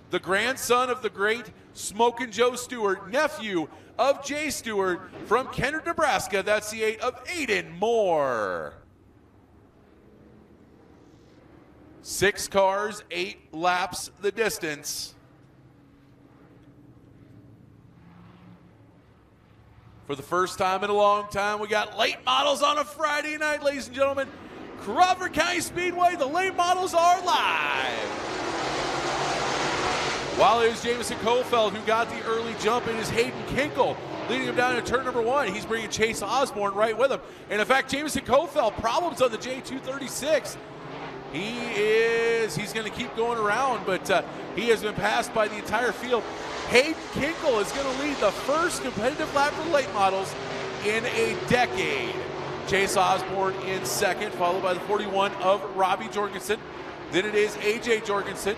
the grandson of the great Smokin' Joe Stewart, nephew of Jay Stewart from Kennard, Nebraska. That's the 8 of Aiden Moore. 6 cars, 8 laps the distance. For the first time in a long time, we got late models on a Friday night, ladies and gentlemen. Crawford County Speedway, the late models are live. While it is Jamison Kofeld who got the early jump, it is Hayden Kinkle leading him down to turn number 1. He's bringing Chase Osborne right with him. And in fact, Jamison Kofeld, problems on the J236. He's going to keep going around, but he has been passed by the entire field. Hayden Kinkle is going to lead the first competitive lap for late models in a decade. Chase Osborne in second, followed by the 41 of Robbie Jorgensen. Then it is AJ Jorgensen,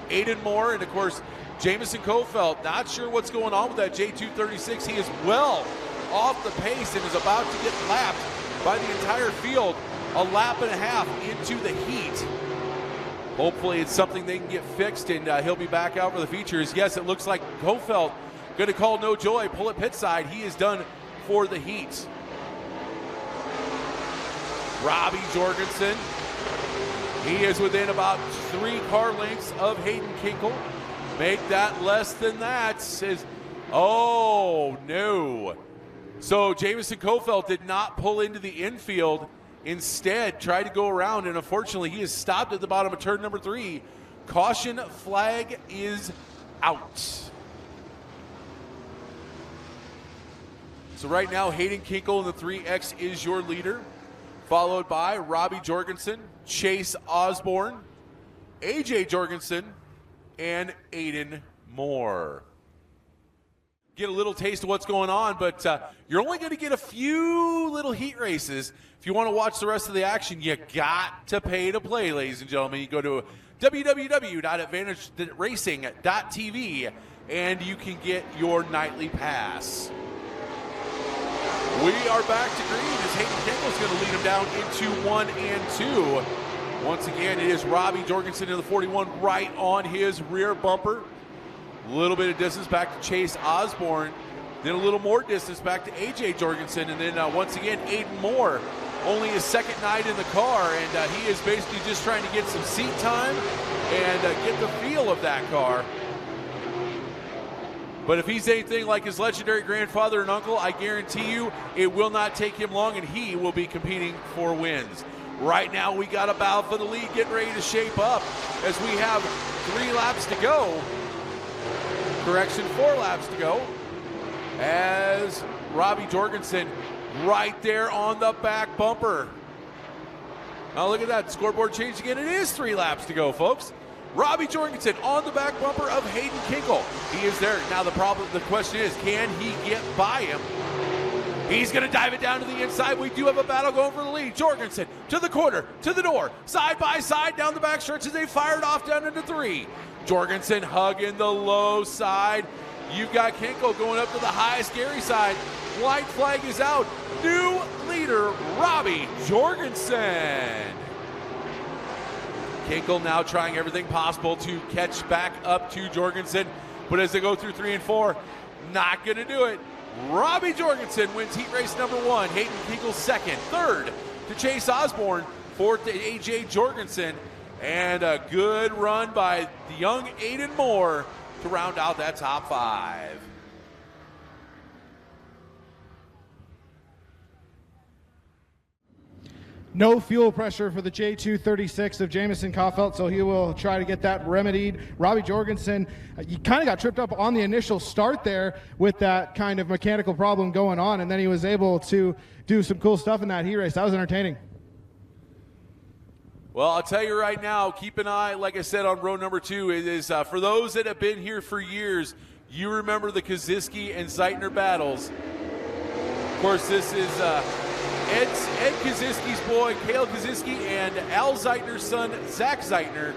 Aiden Moore, and of course, Jamison Kofeld. Not sure what's going on with that J236. He is well off the pace and is about to get lapped by the entire field. A lap and a half into the heat. Hopefully it's something they can get fixed and he'll be back out for the features. Yes, it looks like Kofeld going to call no joy, pull it pit side. He is done for the heat. Robbie Jorgensen, he is within about 3 car lengths of Hayden Kinkle. Make that less than that. Oh no. So Jamison Kofeld did not pull into the infield. Instead, tried to go around, and unfortunately, he is stopped at the bottom of turn number 3. Caution flag is out. So right now, Hayden Kinkle in the 3X is your leader, followed by Robbie Jorgensen, Chase Osborne, AJ Jorgensen, and Aiden Moore. Get a little taste of what's going on, but you're only going to get a few little heat races. If you want to watch the rest of the action, you got to pay to play, ladies and gentlemen. You go to www.advantageracing.tv and you can get your nightly pass. We are back to green as Hayden Kinkle is going to lead him down into 1 and 2. Once again, it is Robbie Jorgensen in the 41 right on his rear bumper. A little bit of distance back to Chase Osborne, then a little more distance back to AJ Jorgensen, and then once again Aiden Moore, only his second night in the car, and he is basically just trying to get some seat time and get the feel of that car. But if he's anything like his legendary grandfather and uncle, I guarantee you it will not take him long and he will be competing for wins. Right now we got a battle for the lead getting ready to shape up as we have 3 laps to go. Correction, 4 laps to go, as Robbie Jorgensen right there on the back bumper. Now look at that, scoreboard changed again. It is 3 laps to go, folks. Robbie Jorgensen on the back bumper of Hayden Kinkle. He is there. Now the question is, can he get by him? He's going to dive it down to the inside. We do have a battle going for the lead. Jorgensen to the corner, to the door, side by side down the back stretch as they fired off down into 3. Jorgensen hugging the low side. You've got Kinkle going up to the high scary side. White flag is out. New leader, Robbie Jorgensen. Kinkle now trying everything possible to catch back up to Jorgensen. But as they go through 3 and 4, not going to do it. Robbie Jorgensen wins heat race number 1. Hayden Kinkle second. Third to Chase Osborne. Fourth to AJ Jorgensen. And a good run by the young Aiden Moore to round out that top 5. No fuel pressure for the J236 of Jamison Kofeld, so he will try to get that remedied. Robbie Jorgensen, he kind of got tripped up on the initial start there with that kind of mechanical problem going on, and then he was able to do some cool stuff in that heat race. That was entertaining. Well, I'll tell you right now, keep an eye, like I said, on row number 2. It is for those that have been here for years, you remember the Koziski and Zeitner battles. Of course, this is Ed Koziski's boy, Cale Koziski, and Al Zeitner's son, Zach Zeitner.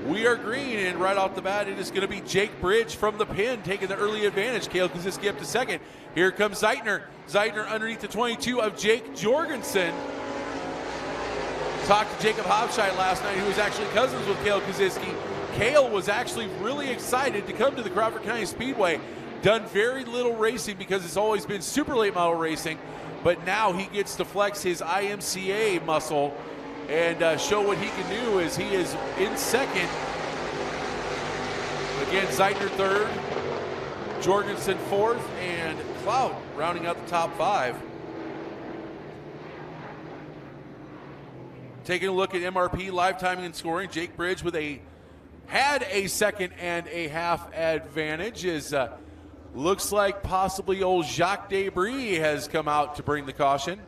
We are green, and right off the bat, it is going to be Jake Bridge from the pin taking the early advantage. Cale Koziski up to second. Here comes Zeitner. Zeitner underneath the 22 of Jake Jorgensen. Talked to Jacob Hofscheid last night, who was actually cousins with Cale Koziski. Cale was actually really excited to come to the Crawford County Speedway. Done very little racing because it's always been super late model racing, but now he gets to flex his IMCA muscle and show what he can do as he is in second. Again, Zeitner third, Jorgensen fourth, and Clout rounding out the top 5. Taking a look at MRP live timing and scoring, Jake Bridge had a second and a half advantage. Looks like possibly old Jacques Debris has come out to bring the caution.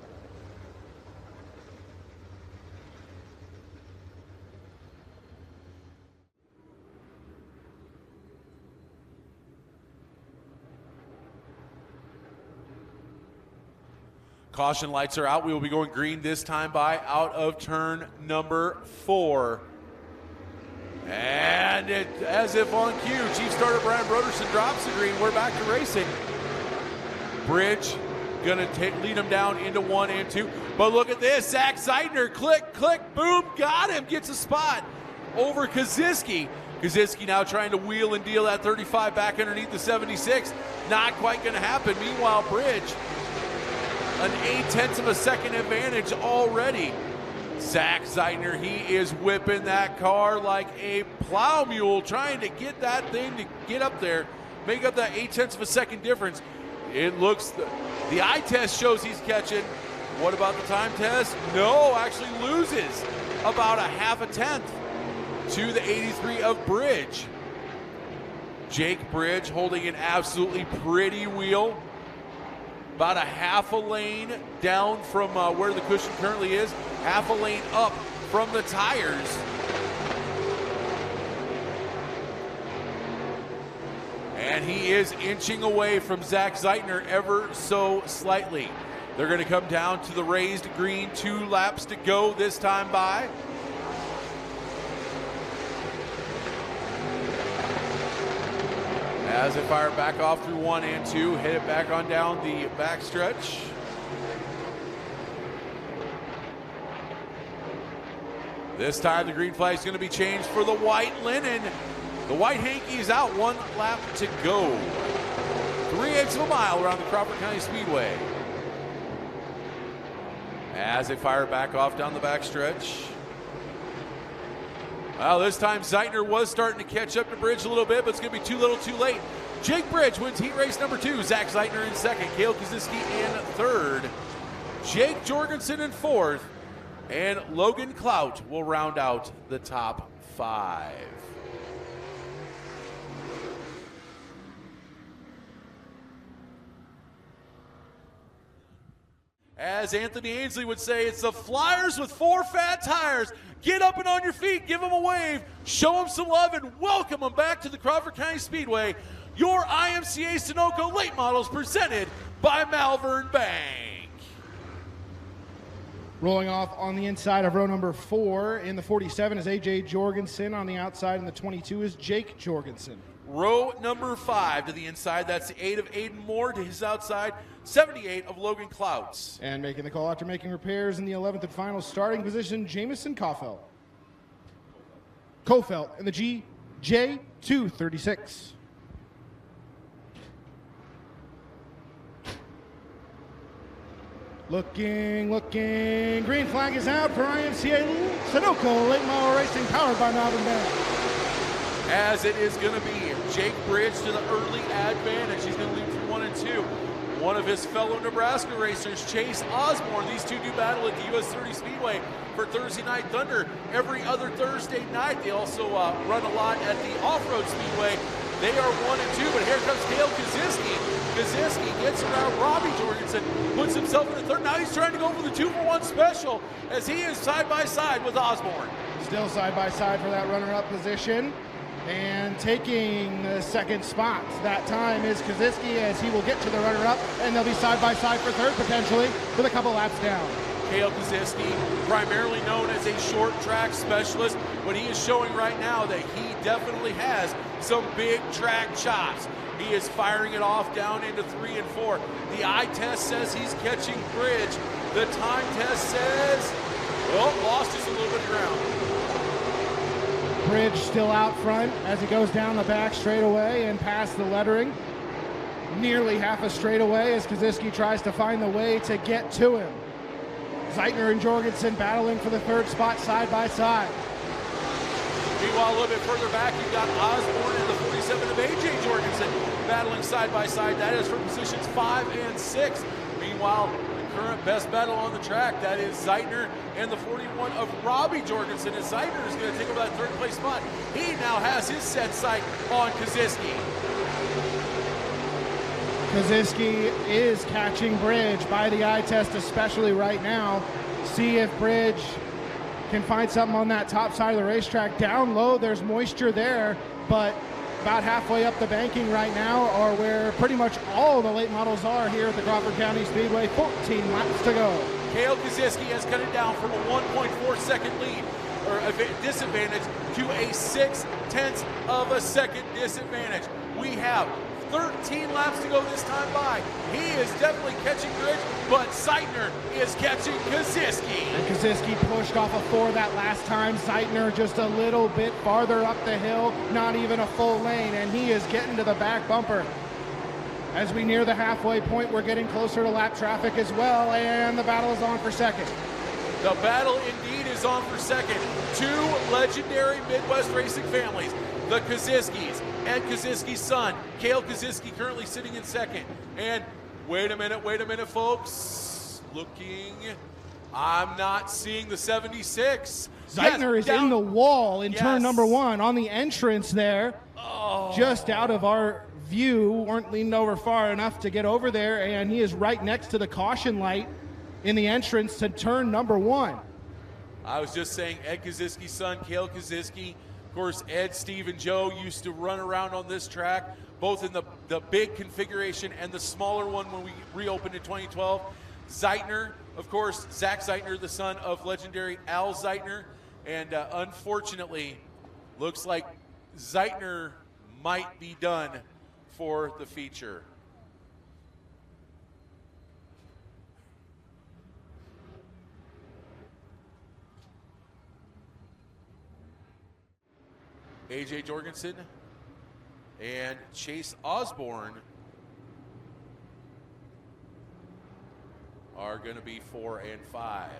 Caution lights are out. We will be going green this time by out of turn number 4. And as if on cue, Chief Starter Brian Broderson drops the green. We're back to racing. Bridge gonna lead him down into 1 and 2. But look at this, Zach Zeitner, click, click, boom, got him, gets a spot over Koziski. Koziski now trying to wheel and deal that 35 back underneath the 76. Not quite gonna happen. Meanwhile, Bridge, an 0.8 of a second advantage already. Zach Zeitner, he is whipping that car like a plow mule, trying to get that thing to get up there, make up that 0.8 of a second difference. It looks, the eye test shows he's catching. What about the time test? No, actually loses about a 0.5 to the 83 of Bridge. Jake Bridge holding an absolutely pretty wheel. About a 0.5 lane down from where the cushion currently is, 0.5 lane up from the tires. And he is inching away from Zach Zeitner ever so slightly. They're going to come down to the raised green, 2 laps to go this time by. As they fire back off through 1 and 2, hit it back on down the backstretch. This time the green flag is going to be changed for the white linen. The white hanky is out, 1 lap to go. 3/8 of a mile around the Crawford County Speedway. As they fire back off down the backstretch. Well, this time Zeitner was starting to catch up to Bridge a little bit, but it's going to be too little too late. Jake Bridge wins heat race number 2. Zach Zeitner in second. Cale Koziski in third. Jake Jorgensen in fourth. And Logan Clout will round out the top 5. As Anthony Ainsley would say, it's the Flyers with 4 fat tires. Get up and on your feet, give them a wave, show them some love, and welcome them back to the Crawford County Speedway. Your IMCA Sunoco Late Models presented by Malvern Bank. Rolling off on the inside of row number 4 in the 47 is AJ Jorgensen. On the outside in the 22 is Jake Jorgensen. Row number 5 to the inside, that's the 8 of Aiden Moore. To his outside, 78 of Logan Clouts. And making the call after making repairs in the 11th and final starting position, Jamison Kofelt. Kofelt in the GJ236. Looking. Green flag is out for IMCA Sunoco Late Model Racing, powered by Malvern Bank. As it is going to be Jake Bridge to the early advantage. He's going to lead through 1 and 2. One of his fellow Nebraska racers, Chase Osborne. These two do battle at the US 30 Speedway for Thursday Night Thunder every other Thursday night. They also run a lot at the Off-Road Speedway. They are 1 and 2, but here comes Cale Koziski. Koziski gets around Robbie Jorgensen, puts himself in the third. Now he's trying to go for the 2-for-1 special as he is side by side with Osborne. Still side by side for that runner-up position. And taking the second spot that time is Koziski, as he will get to the runner-up, and they'll be side by side for third potentially with a couple laps down. Cale Koziski, primarily known as a short track specialist, but he is showing right now that he definitely has some big track chops. He is firing it off down into 3 and 4. The eye test says he's catching Bridge. The time test says, Oh, lost just a little bit of ground. Bridge still out front as he goes down the back straightaway and past the lettering. Nearly half a straightaway as Koziski tries to find the way to get to him. Zeitner and Jorgensen battling for the third spot side by side. Meanwhile, a little bit further back, you've got Osborne and the 47 of A.J. Jorgensen battling side by side. That is for positions 5 and 6. Meanwhile, the current best battle on the track, that is Zeitner and the 41 of Robbie Jorgensen. As Zeitner is going to take over that third place spot. He now has his set sight on Koziski. Koziski is catching Bridge by the eye test, especially right now. See if Bridge can find something on that top side of the racetrack. Down low, there's moisture there, but about halfway up the banking right now are where pretty much all the late models are here at the Crawford County Speedway. 14 laps to go. Cale Koziski has cut it down from a 1.4 second lead or a disadvantage to a 0.6 of a second disadvantage. We have 13 laps to go this time by. He is definitely catching Bridge, but Zeitner is catching Koziski. And Koziski pushed off a 4 that last time. Zeitner just a little bit farther up the hill, not even a full lane, and he is getting to the back bumper. As we near the halfway point, we're getting closer to lap traffic as well, and the battle is on for second. The battle indeed is on for second. Two legendary Midwest racing families, the Koziskis and Koziski's son, Cale Koziski, currently sitting in second. And wait a minute, folks. Looking, I'm not seeing the 76. Zeitner is in the wall in turn number 1 on the entrance there. Oh. Just out of our view, weren't leaned over far enough to get over there, and he is right next to the caution light in the entrance to turn number 1. I was just saying, Ed Koziski's son, Cale Koziski. Of course, Ed, Steve, and Joe used to run around on this track, both in the big configuration and the smaller one when we reopened in 2012. Zeitner, of course, Zach Zeitner, the son of legendary Al Zeitner. And unfortunately, looks like Zeitner might be done for the feature. A.J. Jorgensen and Chase Osborne are going to be 4 and 5.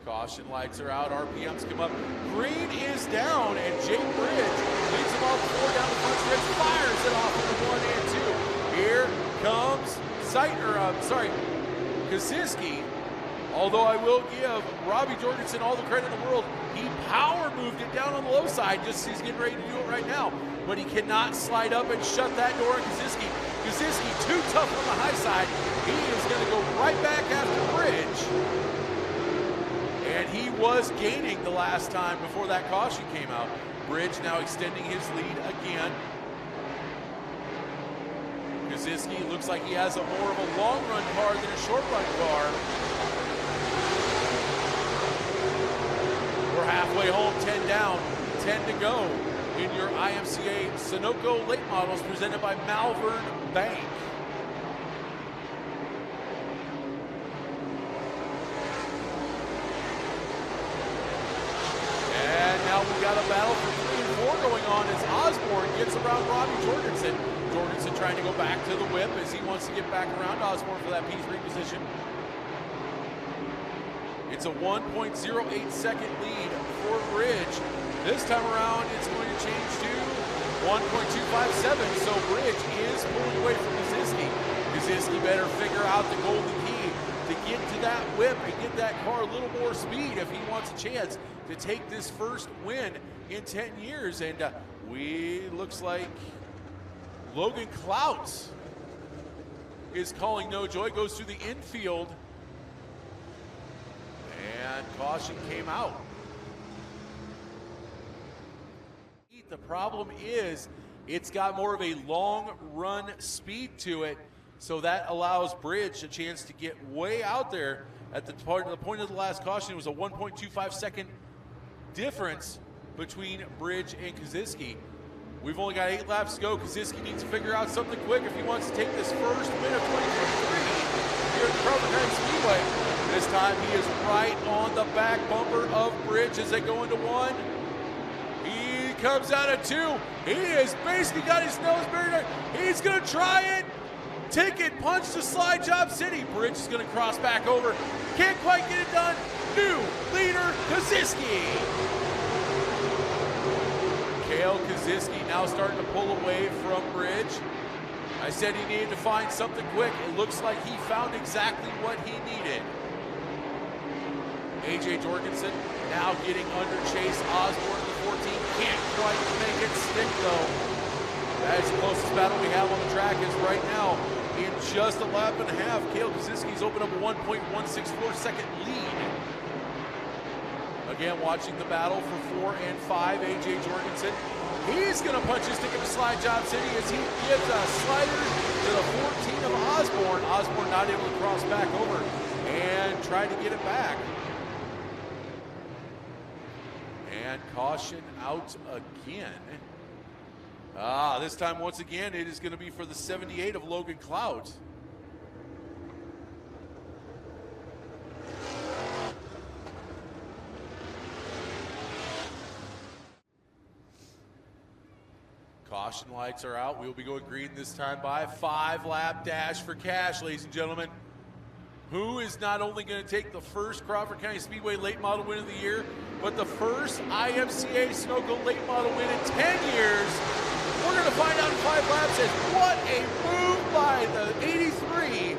Caution lights are out, RPMs come up. Green is down, and Jake Bridge leads them all 4 down the front stretch, fires it off in the 1 and 2. Here comes Koziski. Although I will give Robbie Jorgensen all the credit in the world, he power moved it down on the low side just as he's getting ready to do it right now. But he cannot slide up and shut that door on Koziski. Koziski too tough on the high side. He is going to go right back after Bridge. And he was gaining the last time before that caution came out. Bridge now extending his lead again. Koziski looks like he has more of a long run car than a short run car. We're halfway home, 10 down, 10 to go in your IMCA Sunoco Late Models presented by Malvern Bank. And now we've got a battle for 3 and 4 going on as Osborne gets around Robbie Jorgensen. Jorgensen trying to go back to the whip as he wants to get back around Osborne for that P3 position. It's a 1.08 second lead for Bridge. This time around, it's going to change to 1.257. So Bridge is pulling away from Koziski. Koziski better figure out the golden key to get to that whip and get that car a little more speed if he wants a chance to take this first win in 10 years. And looks like Logan Clout is calling no joy, goes through the infield. And caution came out. The problem is it's got more of a long run speed to it, so that allows Bridge a chance to get way out there. At the point of the last caution, it was a 1.25 second difference between Bridge and Koziski. We've only got 8 laps to go. Koziski needs to figure out something quick if he wants to take this first win of 2023 here at the Crawford County Speedway. This time he is right on the back bumper of Bridge as they go into one. He comes out of two. He has basically got his nose buried. He's going to try it. Ticket punch to Slide Job City. Bridge is going to cross back over. Can't quite get it done. New leader, Kaziski. Kale Kaziski now starting to pull away from Bridge. I said he needed to find something quick. It looks like he found exactly what he needed. AJ Jorgensen now getting under Chase Osborne in the 14. Can't quite make it stick though. That is the closest battle we have on the track is right now. In just a lap and a half, Kale Kaziski's opened up a 1.164 second lead. Again, watching the battle for 4 and 5, AJ Jorgensen. He's going to punch his ticket to Slide Job City as he gives a slider to the 14 of Osborne. Osborne not able to cross back over and try to get it back. And caution out again. This time once again it is going to be for the 78 of Logan Cloud. Caution lights are out. We will be going green this time by 5-lap dash for cash, ladies and gentlemen. Who is not only going to take the first Crawford County Speedway late model win of the year, but the first IMCA Sunoco late model win in 10 years. We're going to find out in 5 laps. As what a move by the 83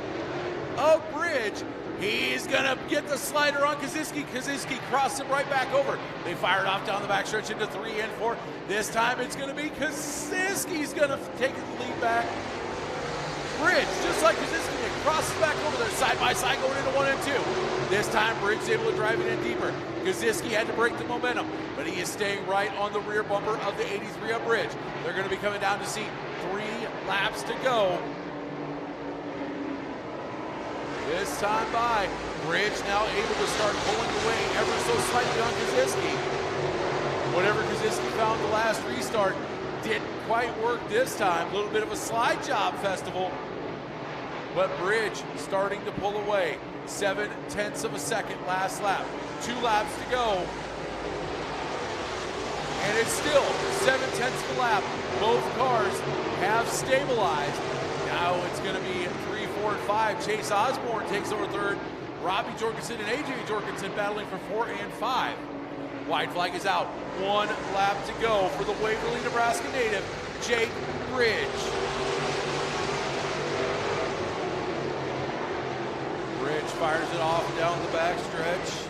of Bridge. He's going to get the slider on Kaziski. Kaziski crosses him right back over. They fire it off down the backstretch into 3 and 4. This time it's going to be Kaziski's going to take the lead back. Bridge, just like Kaziski, crosses back over there side by side going into 1 and 2. This time Bridge is able to drive it in deeper. Kaziski had to break the momentum, but he is staying right on the rear bumper of the 83 up Bridge. They're going to be coming down to see 3 laps to go. This time by, Bridge now able to start pulling away ever so slightly on Kaziski. Whatever Kaziski found the last restart didn't quite work this time. A little bit of a slide job festival. But Bridge starting to pull away. 7/10 of a second last lap. 2 laps to go. And it's still 7/10 of a lap. Both cars have stabilized. Now it's going to be 3, 4, and 5. Chase Osborne takes over third. Robbie Jorgensen and AJ Jorgensen battling for 4 and 5. White flag is out. 1 lap to go for the Waverly, Nebraska native, Jake Bridge. Bridge fires it off down the backstretch.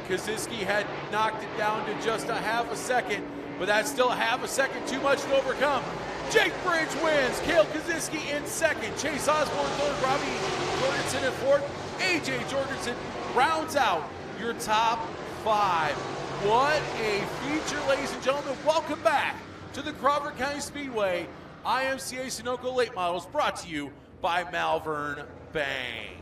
Kaziski had knocked it down to just a half a second, but that's still a half a second too much to overcome. Jake Bridge wins. Kale Kaziski in second. Chase Osborne third. Robbie Jorgensen in fourth. AJ Jorgensen rounds out your top 5. What a feature, ladies and gentlemen. Welcome back to the Crawford County Speedway IMCA Sunoco Late Models, brought to you by Malvern Bank.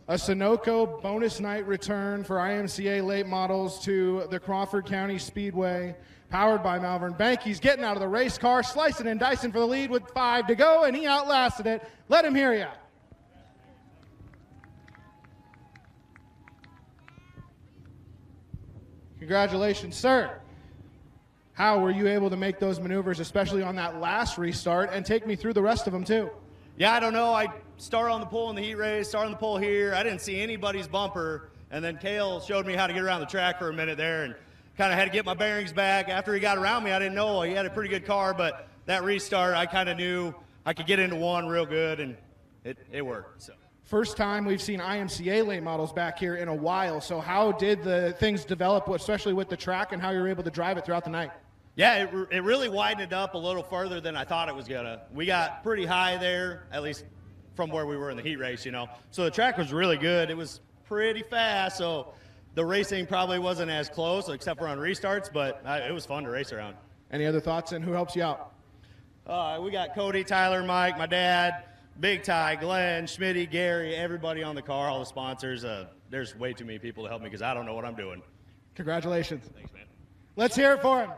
A Sunoco bonus night return for IMCA Late Models to the Crawford County Speedway, powered by Malvern Bank. He's getting out of the race car, slicing and dicing for the lead with 5 to go, and he outlasted it. Let him hear ya. Congratulations, sir. How were you able to make those maneuvers, especially on that last restart, and take me through the rest of them too? Yeah, I don't know. I started on the pole in the heat race, started on the pole here. I didn't see anybody's bumper, and then Kale showed me how to get around the track for a minute there and kind of had to get my bearings back. After he got around me, I didn't know. He had a pretty good car, but that restart, I kind of knew I could get into one real good, and it worked. So. First time we've seen IMCA late models back here in a while, so how did the things develop, especially with the track, and how you were able to drive it throughout the night? Yeah, it really widened it up a little further than I thought it was gonna. We got pretty high there, at least from where we were in the heat race, you know. So the track was really good. It was pretty fast, so the racing probably wasn't as close, except for on restarts, but it was fun to race around. Any other thoughts, and who helps you out? We got Cody, Tyler, Mike, my dad, Big Ty, Glenn, Schmitty, Gary, everybody on the car, all the sponsors. There's way too many people to help me because I don't know what I'm doing. Congratulations. Thanks, man. Let's hear it for him.